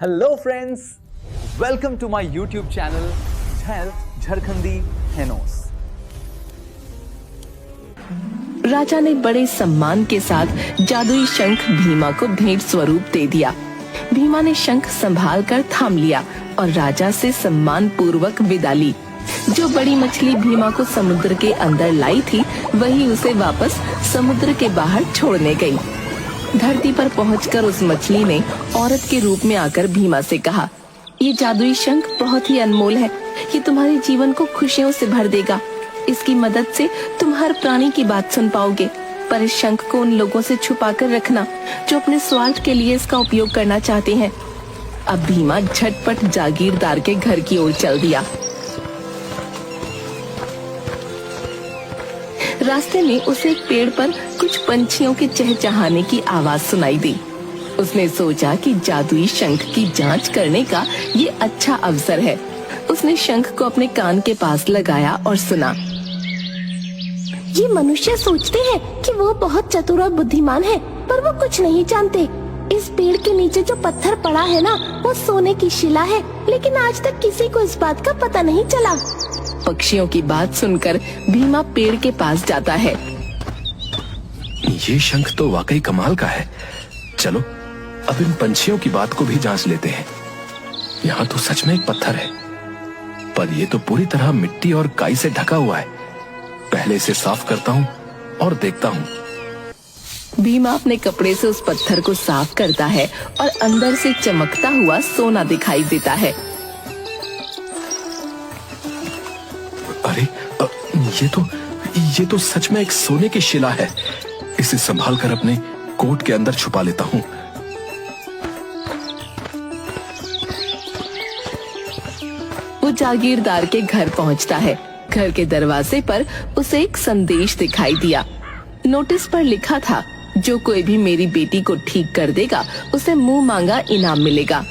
Hello friends, welcome to my YouTube channel Tell Jharkhandi Henos। राजा ने बड़े सम्मान के साथ जादुई शंख भीमा को भेंट स्वरूप दे दिया। भीमा ने शंख संभाल कर थाम लिया और राजा से सम्मान पूर्वक विदा ली। जो बड़ी मछली भीमा को समुद्र के अंदर लाई थी, वही उसे वापस समुद्र के बाहर छोड़ने गई। धरती पर पहुंचकर उस मछली ने औरत के रूप में आकर भीमा से कहा, ये जादुई शंख बहुत ही अनमोल है। ये तुम्हारे जीवन को खुशियों से भर देगा। इसकी मदद से तुम हर प्राणी की बात सुन पाओगे, पर इस शंख को उन लोगों से छुपा कर रखना जो अपने स्वार्थ के लिए इसका उपयोग करना चाहते हैं। अब भीमा झटपट जागीरदार के घर की ओर चल दिया। रास्ते में उसे एक पेड़ पर कुछ पंछियों के चहचहाने की आवाज सुनाई दी। उसने सोचा कि जादुई शंख की जांच करने का ये अच्छा अवसर है। उसने शंख को अपने कान के पास लगाया और सुना। ये मनुष्य सोचते हैं कि वो बहुत चतुर और बुद्धिमान है, पर वो कुछ नहीं जानते। इस पेड़ के नीचे जो पत्थर पड़ा है ना, वो सोने की शिला है, लेकिन आज तक किसी को इस बात का पता नहीं चला। पक्षियों की बात सुनकर भीमा पेड़ के पास जाता है। ये शंख तो वाकई कमाल का है। चलो अब इन पंछियों की बात को भी जांच लेते हैं। यहाँ तो सच में एक पत्थर है, पर ये तो पूरी तरह मिट्टी और काई से ढका हुआ है। पहले इसे साफ करता हूँ और देखता हूँ। भीमा अपने कपड़े से उस पत्थर को साफ करता है और अंदर से चमकता हुआ सोना दिखाई देता है। अरे ये तो सच में एक सोने की शिला है। इसे संभाल कर अपने कोट के अंदर छुपा लेता हूँ। वो जागीरदार के घर पहुंचता है। घर के दरवाजे पर उसे एक संदेश दिखाई दिया। नोटिस पर लिखा था, जो कोई भी मेरी बेटी को ठीक कर देगा, उसे मुंह मांगा इनाम मिलेगा।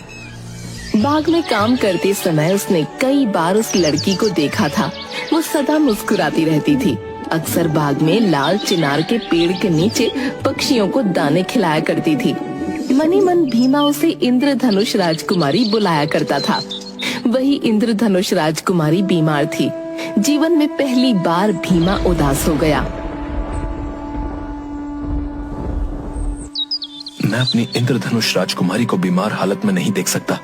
बाग में काम करते समय उसने कई बार उस लड़की को देखा था। वो सदा मुस्कुराती रहती थी। अक्सर बाग में लाल चिनार के पेड़ के नीचे पक्षियों को दाने खिलाया करती थी। मनी मन भीमा उसे इंद्रधनुष राजकुमारी बुलाया करता था। वही इंद्रधनुष राजकुमारी बीमार थी। जीवन में पहली बार भीमा उदास हो गया। मैं अपनी इंद्रधनुष राजकुमारी को बीमार हालत में नहीं देख सकता।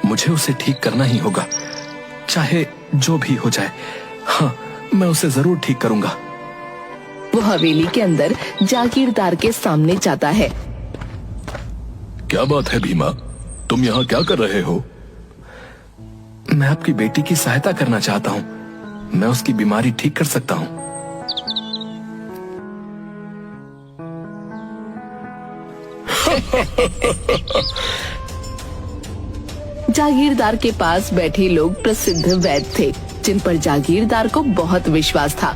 मुझे उसे ठीक करना ही होगा, चाहे जो भी हो जाए। हाँ, मैं उसे जरूर ठीक करूंगा। वो हवेली के अंदर जागीरदार के सामने जाता है। क्या बात है भीमा, तुम यहाँ क्या कर रहे हो? मैं आपकी बेटी की सहायता करना चाहता हूँ। मैं उसकी बीमारी ठीक कर सकता हूँ। जागीरदार के पास बैठे लोग प्रसिद्ध वैद्य थे, जिन पर जागीरदार को बहुत विश्वास था।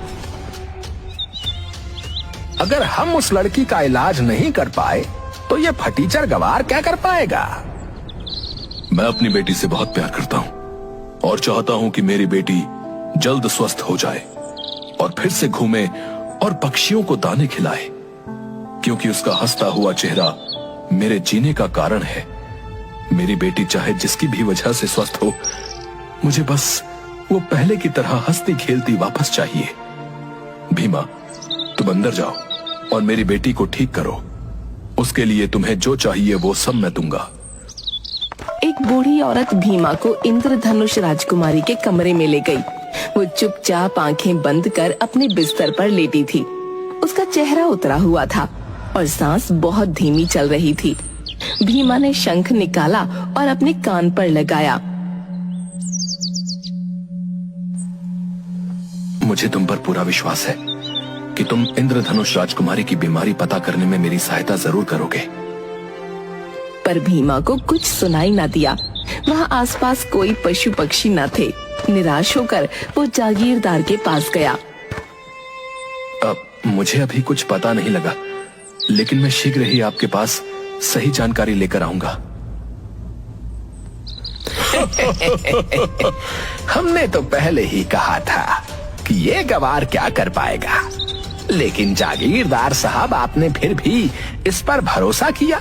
अगर हम उस लड़की का इलाज नहीं कर पाए, तो ये फटीचर गवार क्या कर पाएगा? मैं अपनी बेटी से बहुत प्यार करता हूँ और चाहता हूँ कि मेरी बेटी जल्द स्वस्थ हो जाए और फिर से घूमे और पक्षियों को दाने खिलाए, क्योंकि उसका हंसता हुआ चेहरा मेरे जीने का कारण है। मेरी बेटी चाहे जिसकी भी वजह से स्वस्थ हो, मुझे बस वो पहले की तरह हंसती खेलती वापस चाहिए। भीमा, तुम अंदर जाओ और मेरी बेटी को ठीक करो। उसके लिए तुम्हें जो चाहिए वो सब मैं दूंगा। एक बूढ़ी औरत भीमा को इंद्रधनुष राजकुमारी के कमरे में ले गई। वो चुपचाप आंखें बंद कर अपने बिस्तर पर लेटी थी। उसका चेहरा उतरा हुआ था और सांस बहुत धीमी चल रही थी। भीमा ने शंख निकाला और अपने कान पर लगाया। मुझे तुम पर पूरा विश्वास है कि तुम इंद्रधनुष राजकुमारी की बीमारी पता करने में मेरी सहायता जरूर करोगे। पर भीमा को कुछ सुनाई न दिया। वहाँ आसपास कोई पशु पक्षी न थे। निराश होकर वो जागीरदार के पास गया। मुझे अभी कुछ पता नहीं लगा, लेकिन मैं शीघ्र ही आपके पास सही जानकारी लेकर आऊंगा। हमने तो पहले ही कहा था कि ये गवार क्या कर पाएगा, लेकिन जागीरदार साहब, आपने फिर भी इस पर भरोसा किया।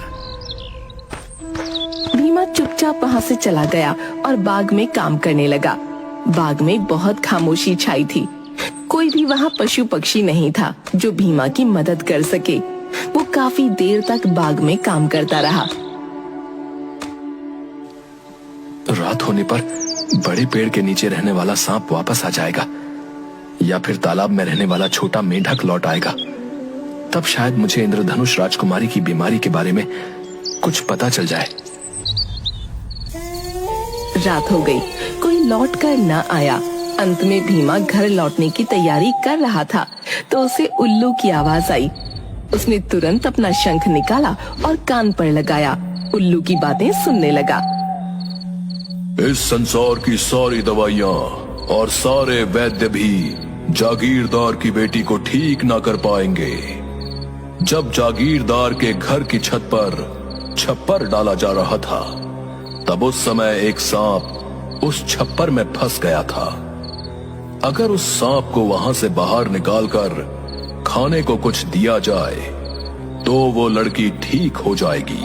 भीमा चुपचाप वहाँ से चला गया और बाग में काम करने लगा। बाग में बहुत खामोशी छाई थी। कोई भी वहाँ पशु पक्षी नहीं था जो भीमा की मदद कर सके। वो काफी देर तक बाग में काम करता रहा। रात होने पर बड़े पेड़ के नीचे रहने वाला सांप वापस आ जाएगा, या फिर तालाब में रहने वाला छोटा मेंढक लौट आएगा। तब शायद मुझे इंद्रधनुष राजकुमारी की बीमारी के बारे में कुछ पता चल जाए। रात हो गई, कोई लौट कर न आया। अंत में भीमा घर लौटने की तैयारी कर रहा था तो उसे उल्लू की आवाज आई। उसने तुरंत अपना शंख निकाला और कान पर लगाया। उल्लू की बातें सुनने लगा। इस संसार की सारी दवाइयाँ और सारे वैद्य भी जागीरदार की बेटी को ठीक ना कर पाएंगे। जब जागीरदार के घर की छत पर छप्पर डाला जा रहा था, तब उस समय एक सांप उस छप्पर में फंस गया था। अगर उस सांप को वहां से बाहर निकालकर खाने को कुछ दिया जाए तो वो लड़की ठीक हो जाएगी।